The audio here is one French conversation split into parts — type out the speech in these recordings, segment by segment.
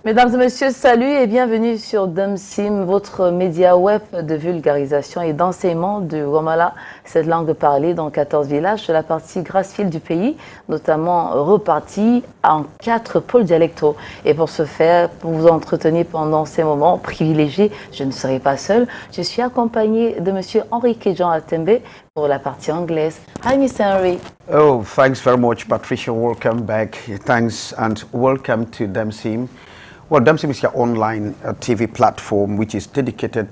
Mesdames et messieurs, salut et bienvenue sur Dumsim, votre média web de vulgarisation et d'enseignement du Womala, cette langue parlée dans 14 villages de la partie Grassfield du pays, notamment repartie en 4 pôles dialectaux. Et pour ce faire, pour vous entretenir pendant ces moments privilégiés, je ne serai pas seule. Je suis accompagnée de monsieur Henrique Jean Atembe pour la partie anglaise. Hi, Mr. Henry. Oh, thanks very much, Patricia. Welcome back. Thanks and welcome to Dumsim. Well, Dumsim is your online TV platform which is dedicated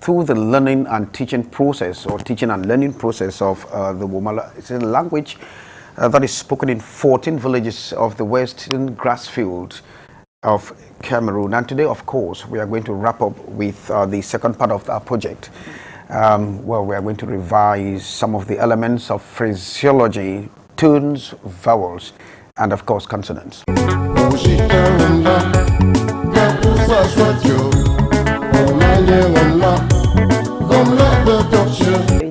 to the learning and teaching process or teaching and learning process of the Womala. It's a language that is spoken in 14 villages of the western grassfield of Cameroon. And today, of course, we are going to wrap up with the second part of our project. Where we are going to revise some of the elements of phraseology, tones, vowels, and of course consonants.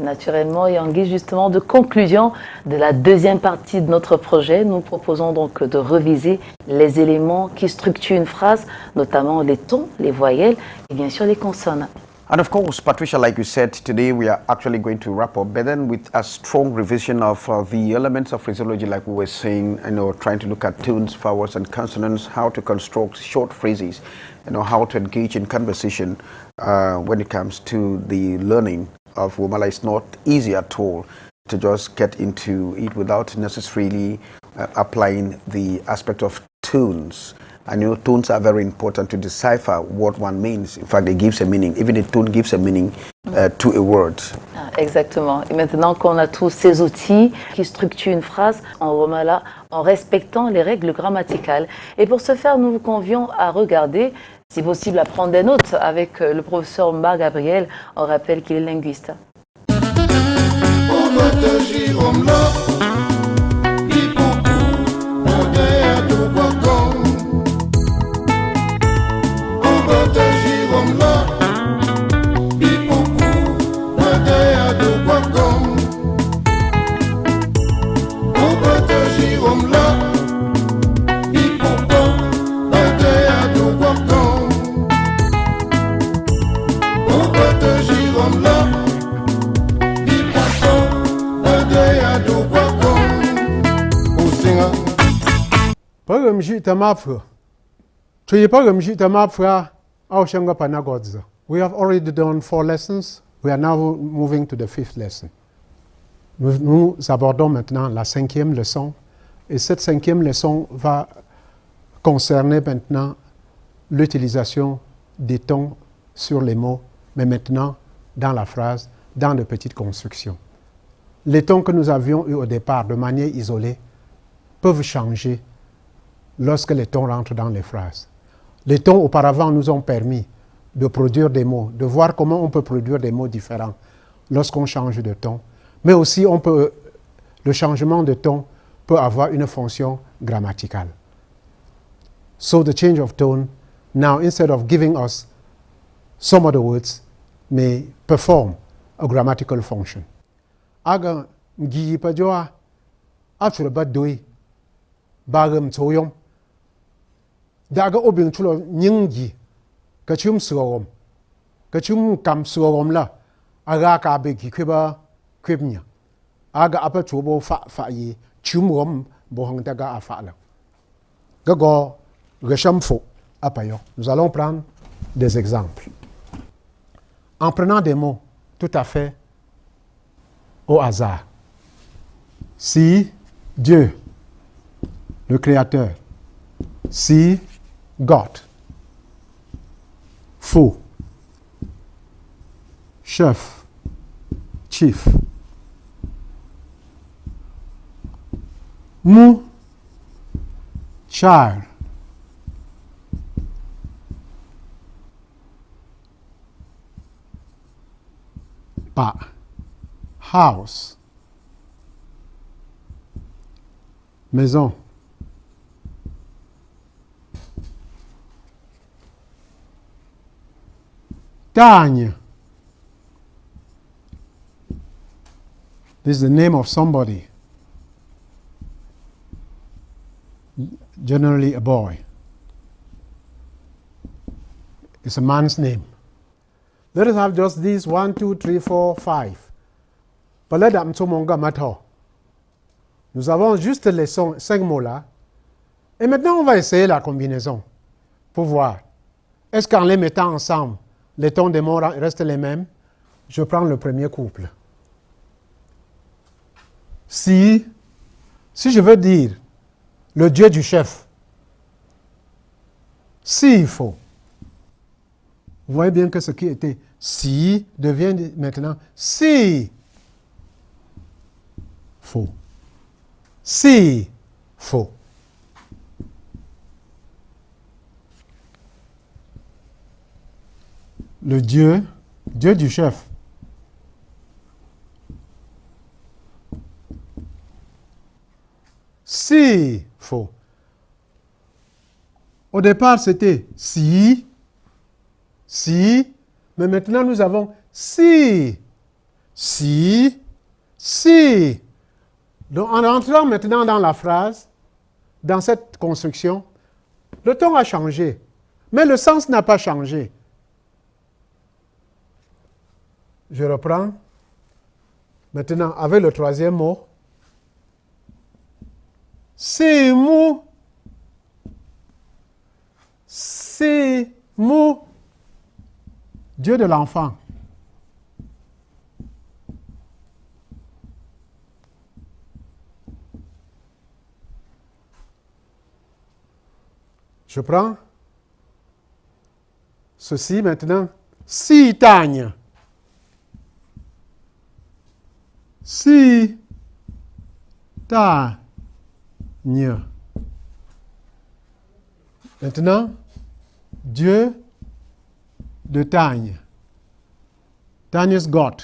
Naturellement, et en guise justement de conclusion de la deuxième partie de notre projet, nous proposons donc de reviser les éléments qui structurent une phrase, notamment les tons, les voyelles et bien sûr les consonnes. And of course, Patricia, like you said, today we are actually going to wrap up, but then with a strong revision of the elements of phraseology, like we were saying, trying to look at tones, vowels, and consonants, how to construct short phrases, how to engage in conversation when it comes to the learning of Womala. It's not easy at all to just get into it without necessarily applying the aspect of tones. And tones are very important to decipher what one means. In fact, it gives a meaning. Even a tone gives a meaning to a word. Exactement. Et maintenant qu'on a tous ces outils qui structurent une phrase en Womala en respectant les règles grammaticales. Et pour ce faire, nous vous convions à regarder, si possible à prendre des notes avec le professeur Marc Gabriel. On rappelle qu'il est linguiste. We have already done 4 lessons. We are now moving to the 5th lesson. Nous abordons maintenant la 5e leçon. Et cette 5e leçon va concerner maintenant l'utilisation des tons sur les mots, mais maintenant dans la phrase, dans de petites constructions. Les tons que nous avions eus au départ de manière isolée peuvent changer lorsque les tons rentrent dans les phrases. Les tons auparavant nous ont permis de produire des mots, de voir comment on peut produire des mots différents lorsqu'on change de ton. Mais aussi, le changement de ton peut avoir une fonction grammaticale. So the change of tone, now instead of giving us some other words, may perform a grammatical function. Aga ngi pa joa atura ba doi bagam choyom daga obing chulo nyingi kachum suogom kachum kam suogom la aga ka be ki kweba kwebnya aga apa chobo fa yi chumom bo hang daga afa la gago reshamfo apayo. Nous allons prendre des exemples en prenant des mots tout à fait au hasard. Si Dieu, le Créateur, si God, faux, chef, chief, mou, child, pa, house, maison, gagne. This is the name of somebody, generally a boy. It's a man's name. Let us have just these 1, 2, 3, 4, 5. Nous avons juste les 5 mots-là. Et maintenant, on va essayer la combinaison pour voir. Est-ce qu'en les mettant ensemble, les tons des mots restent les mêmes? Je prends le premier couple. Si je veux dire le Dieu du chef, s'il faut, vous voyez bien que ce qui était si devient maintenant si faux. Si faux. Le Dieu du chef. Si faux. Au départ, c'était si, mais maintenant nous avons si. Donc, en entrant maintenant dans la phrase, dans cette construction, le ton a changé, mais le sens n'a pas changé. Je reprends. Maintenant, avec le troisième mot. C'est mou. Dieu de l'enfant. Je prends ceci maintenant. Si tagne. Si tagne. Maintenant, Dieu de Tagne. Tagne's God.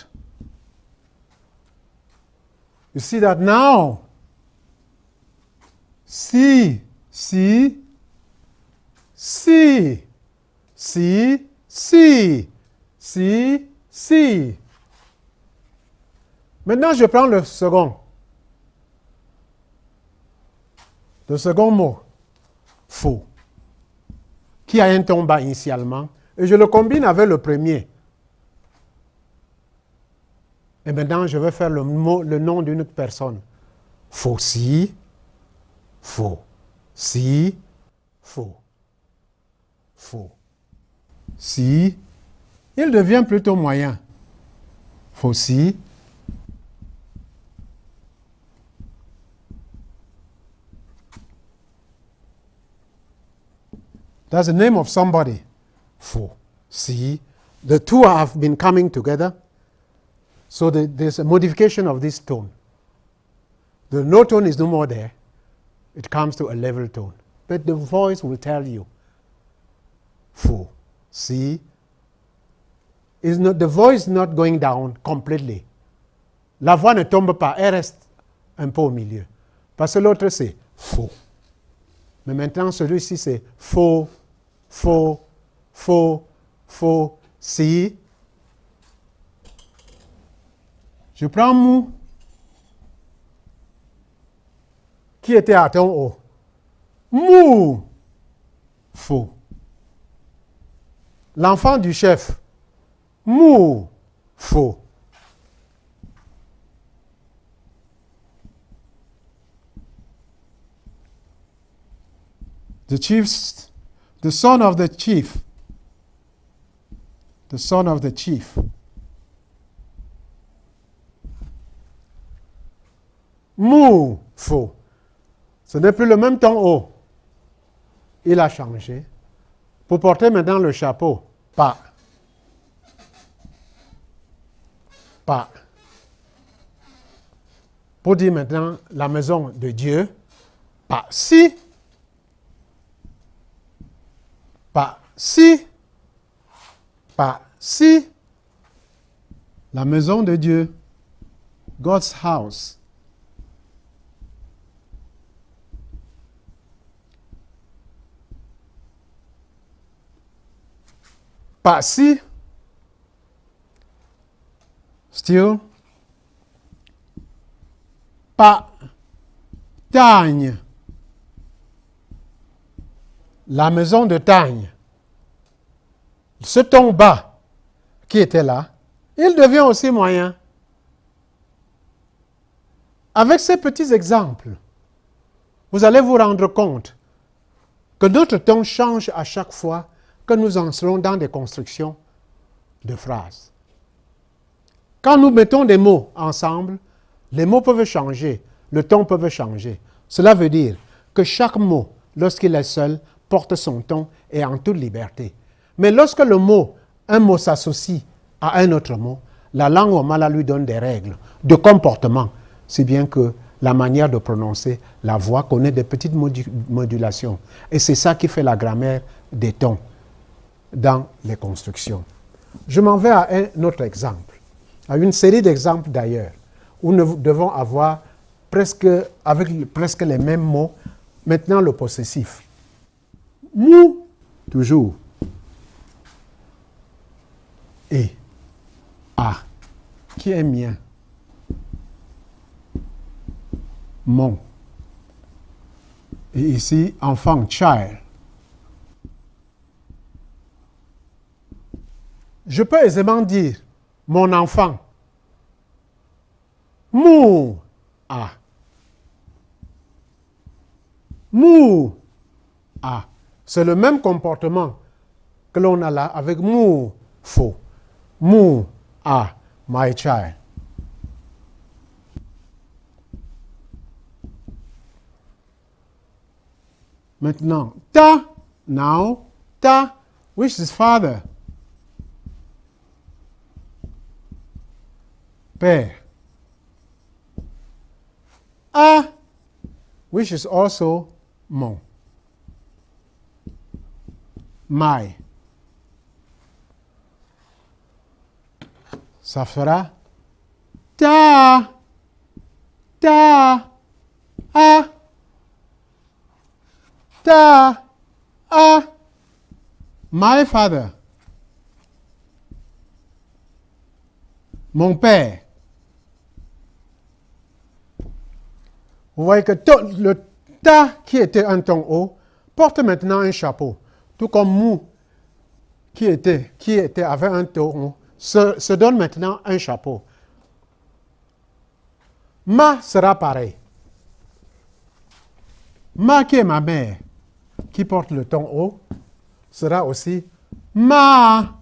You see that now? Si. Maintenant, je prends le second. Le second mot, faux, qui a un ton bas initialement, et je le combine avec le premier. Et maintenant, je vais faire le nom d'une personne. Faux si, faux, si, faux, faux, si. Il devient plutôt moyen. Faux si. That's the name of somebody. Faux. See, the two have been coming together. So there's a modification of this tone. The no tone is no more there. It comes to a level tone. But the voice will tell you. Faux. See, the voice is not going down completely. La voix ne tombe pas, elle reste un peu au milieu. Parce que l'autre c'est faux. Mais maintenant celui-ci c'est faux. Si. Je prends mou, qui était à ton haut. Mou, faux. L'enfant du chef. Mou, faux. The son of the chief. The son of the chief. Mou, faux. Ce n'est plus le même ton haut. Il a changé. Pour porter maintenant le chapeau. Pas. Pour dire maintenant la maison de Dieu. Pas si. La maison de Dieu. God's house. Pas si. Still. Pas. Tagne. La maison de Tagne. ce ton bas qui était là, il devient aussi moyen. Avec ces petits exemples, vous allez vous rendre compte que notre ton change à chaque fois que nous entrons dans des constructions de phrases. Quand nous mettons des mots ensemble, les mots peuvent changer, le ton peut changer. Cela veut dire que chaque mot, lorsqu'il est seul, porte son ton et en toute liberté. Mais lorsque un mot s'associe à un autre mot, la langue Wamala lui donne des règles de comportement, si bien que la manière de prononcer, la voix connaît des petites modulations. Et c'est ça qui fait la grammaire des tons dans les constructions. Je m'en vais à un autre exemple, à une série d'exemples d'ailleurs, où nous devons avoir avec presque les mêmes mots, maintenant le possessif. Mou, toujours. Et, qui est mien. Mon. Et ici, enfant, child. Je peux aisément dire mon enfant. Mou. Mou. C'est le même comportement que l'on a là avec mou. Faux. Mou. My child. Maintenant, ta, now, ta, which is father. Père. Which is also mon. My. Ça fera ta, ta, ta, my father. Mon père. Vous voyez que le ta qui était un ton haut porte maintenant un chapeau. Tout comme mou qui avait un ton haut se donne maintenant un chapeau. Ma sera pareil. Ma qui est ma mère, qui porte le ton haut, sera aussi ma.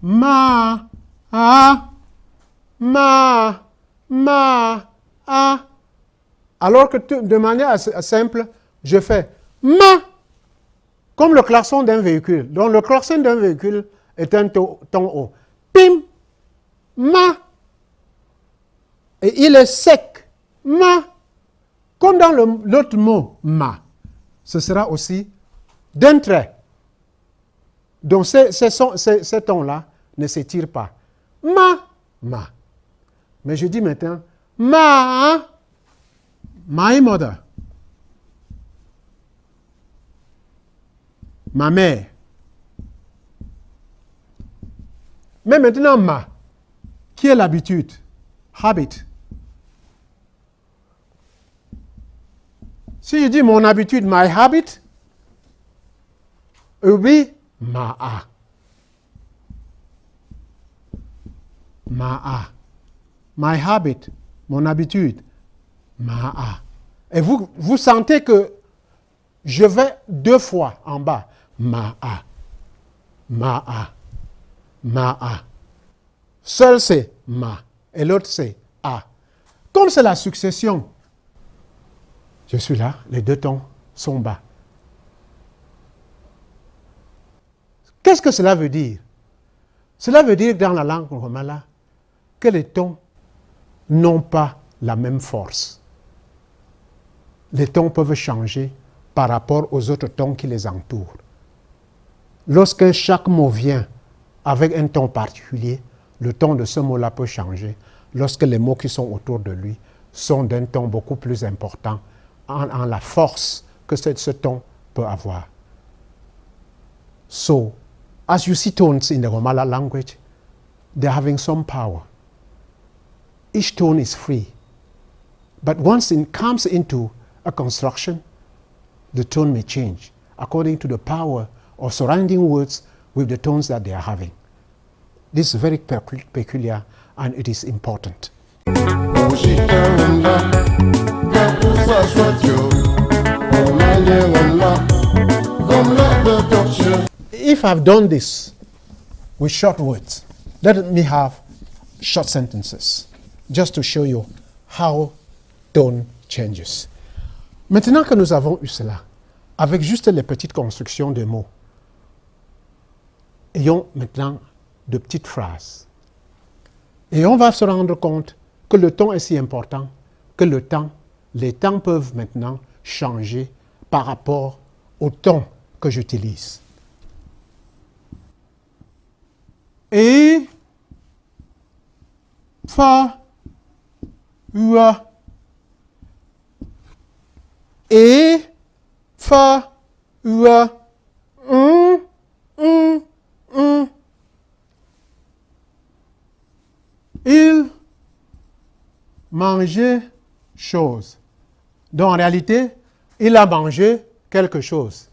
Ma. Alors que de manière simple, je fais ma, comme le klaxon d'un véhicule. Donc le klaxon d'un véhicule est un ton haut. Pim, ma. Et il est sec. Ma. Comme dans l'autre mot, ma. Ce sera aussi d'un trait. Donc ces tons-là ne s'étirent pas. Ma. Mais je dis maintenant, my mother. Ma mère. Mais maintenant, qui est l'habitude? Habit. Si je dis mon habitude, my habit, it will be ma'a. My habit, mon habitude, ma'a. Et vous sentez que je vais deux fois en bas. Ma'a. Seul c'est ma et l'autre c'est a. Comme c'est la succession, je suis là, les deux tons sont bas. Qu'est-ce que cela veut dire? Cela veut dire dans la langue Wamala que les tons n'ont pas la même force. Les tons peuvent changer par rapport aux autres tons qui les entourent. Lorsque chaque mot vient avec un ton particulier, le ton de ce mot-là peut changer. Lorsque les mots qui sont autour de lui sont d'un ton beaucoup plus important en la force que ce ton peut avoir. So, as you see tones in the Wamala language, they're having some power. Each tone is free. But once it comes into a construction, the tone may change according to the power of surrounding words with the tones that they are having. This is very peculiar and it is important. If I've done this with short words, let me have short sentences, just to show you how tone changes. Maintenant que nous avons eu cela, avec juste les petites constructions de mots, ayons maintenant de petites phrases. Et on va se rendre compte que le ton est si important que les temps peuvent maintenant changer par rapport au ton que j'utilise. Et, fa, ua. Et, fa, ua. Il mangeait chose. Donc en réalité, il a mangé quelque chose.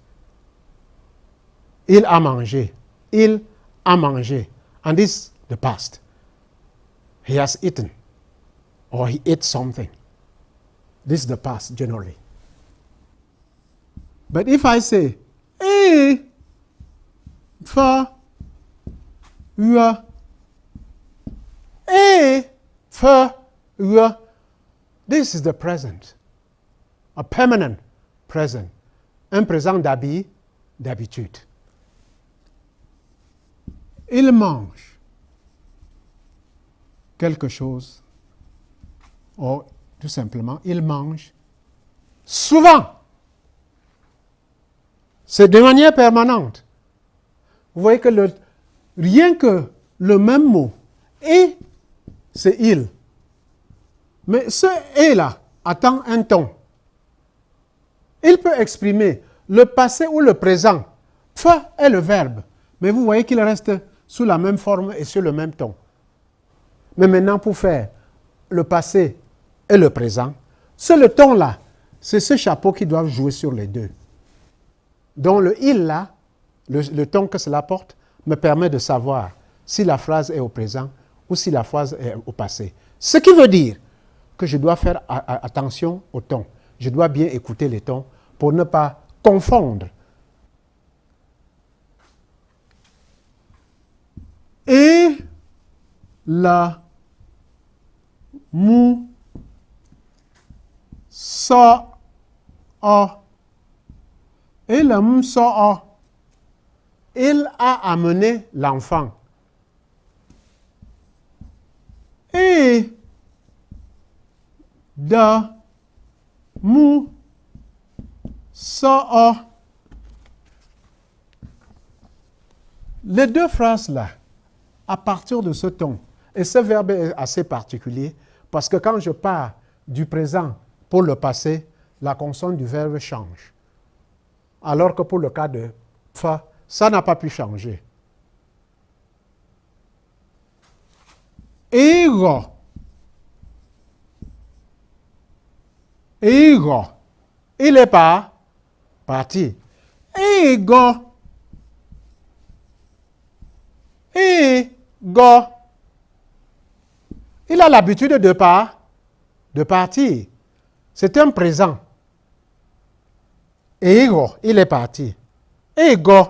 Il a mangé. Il a mangé. And this is the past. He has eaten. Or he ate something. This is the past generally. But if I say, eh, fa, ua, eh, fa, ua, this is the present. A permanent present. Un présent d'habitude. Il mange quelque chose, ou tout simplement, il mange souvent. C'est de manière permanente. Vous voyez que rien que le même mot, et, c'est il. Mais ce et là attend un ton. Il peut exprimer le passé ou le présent. Fa est le verbe. Mais vous voyez qu'il reste sous la même forme et sur le même ton. Mais maintenant, pour faire le passé et le présent, c'est le ton là. C'est ce chapeau qui doit jouer sur les deux. Donc le il là, le ton que cela porte, me permet de savoir si la phrase est au présent ou si la phrase est au passé. Ce qui veut dire que je dois faire attention au ton. Je dois bien écouter les tons pour ne pas confondre. Et la mou sa a. Et la mou sa a. Il a amené l'enfant. Et da mou sa a. Les deux phrases là, à partir de ce ton, et ce verbe est assez particulier parce que quand je pars du présent pour le passé, la consonne du verbe change. Alors que pour le cas de fa, ça n'a pas pu changer. Ego. Ego. Il est pas parti. Ego. Ego. Il a l'habitude de partir. C'est un présent. Ego, il est parti. Ego.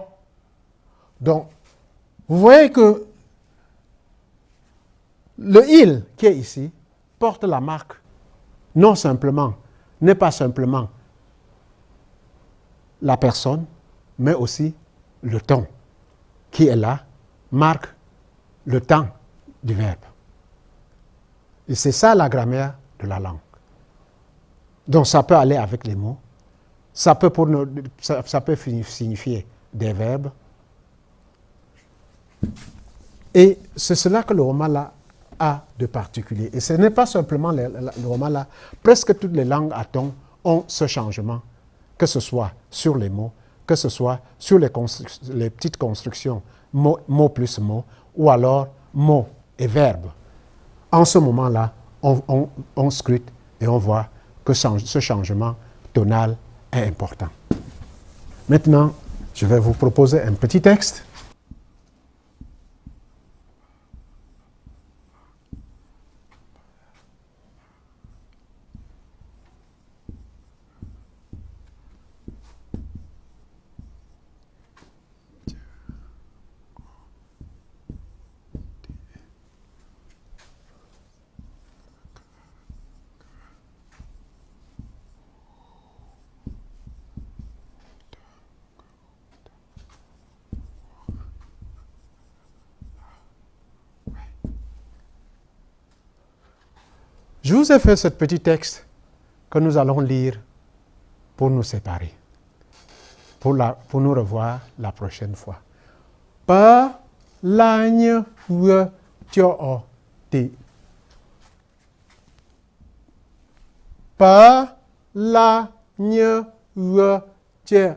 Donc, vous voyez que le il qui est ici porte la marque n'est pas simplement la personne, mais aussi le ton qui est là, marque le temps du verbe. Et c'est ça la grammaire de la langue. Donc ça peut aller avec les mots, ça peut signifier des verbes. Et c'est cela que le roman-là a de particulier. Et ce n'est pas simplement le roman-là, presque toutes les langues à ton ont ce changement, que ce soit sur les mots, que ce soit sur les petites constructions, mot plus mot, ou alors mot et verbe. En ce moment-là, on scrute et on voit que ce changement tonal est important. Maintenant, je vais vous proposer un petit texte. Je vous ai fait ce petit texte que nous allons lire pour nous séparer, pour nous revoir la prochaine fois. Pa lagne we tio ti. Pa lagne we tio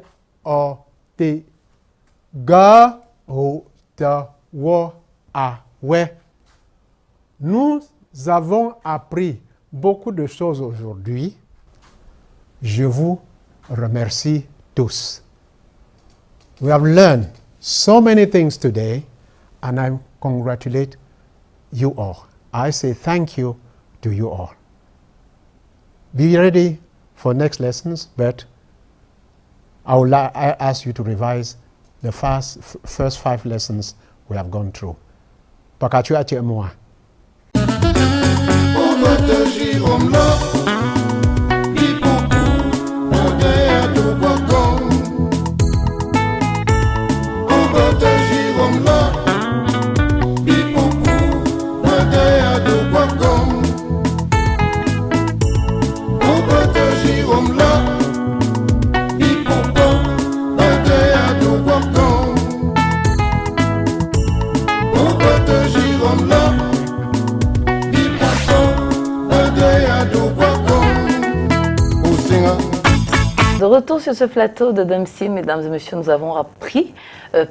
ti. Ga o ta wo a we. Nous avons appris beaucoup de choses aujourd'hui. Je vous remercie tous. We have learned so many things today, and I congratulate you all. I say thank you to you all. Be ready for next lessons, but I ask you to revise the first 5 lessons we have gone through. Pakachu ache moi. De retour sur ce plateau de Damsim, mesdames et messieurs, nous avons appris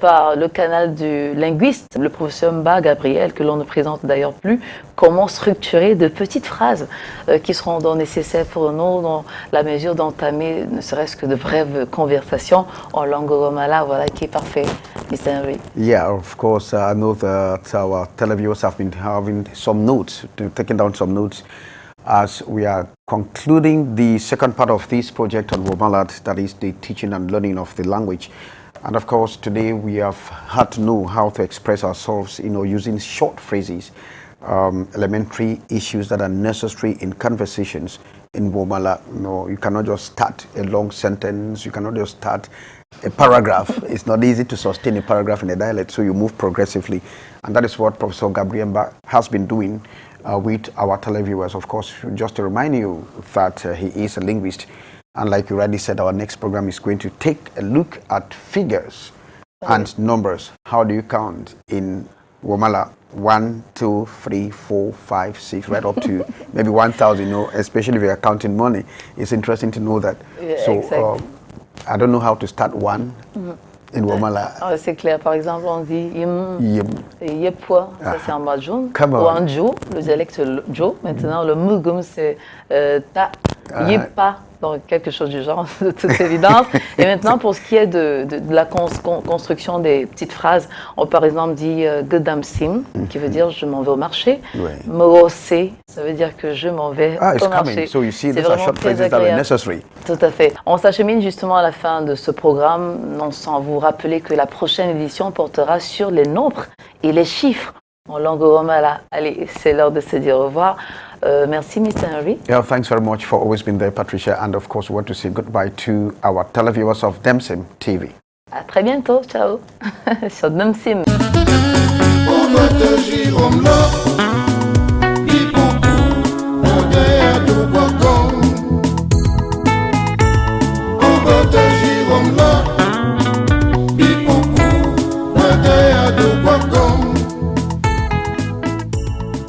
par le canal du linguiste, le professeur Mba Gabriel, que l'on ne présente d'ailleurs plus, comment structurer de petites phrases qui seront donc nécessaires pour nous dans la mesure d'entamer ne serait-ce que de brèves conversations en langue romala, voilà qui est parfait. Mr. Henry. Yeah, of course, I know that our televiewers have been having some notes, taking down some notes as we are concluding the second part of this project on Womalat, that is the teaching and learning of the language. And of course, today we have had to know how to express ourselves, using short phrases, elementary issues that are necessary in conversations in Womala. You cannot just start a long sentence, you cannot just start a paragraph. It's not easy to sustain a paragraph in a dialect, so you move progressively. And that is what Professor Gabriel has been doing with our televiewers. Of course, just to remind you that he is a linguist, and like you already said, our next program is going to take a look at figures and numbers. How do you count in Womala? 1, 2, 3, 4, 5, 6, right up to maybe 1,000, especially if you are counting money. It's interesting to know that. Yeah, so exactly. I don't know how to start one in Womala. C'est clair, par exemple, on dit yim, yepwa, ça c'est en Majoun, ou en Jo, le dialecte Jo. Maintenant, le mugum c'est ta, yepa, donc quelque chose du genre, de toute évidence. Et maintenant, pour ce qui est de la construction des petites phrases, on par exemple dit gedamsim, qui veut dire je m'en vais au marché. Morose, ça veut dire que je m'en vais au marché. So you see, those are short phrases that are necessary. Tout à fait. On s'achemine justement à la fin de ce programme, non sans vous rappeler que la prochaine édition portera sur les nombres et les chiffres en langue romala. Allez, c'est l'heure de se dire au revoir. Merci, Mr. Henry. Yeah, thanks very much for always being there, Patricia. And of course, we want to say goodbye to our televiewers of Damsim TV. À très bientôt. Ciao. Sur Damsim.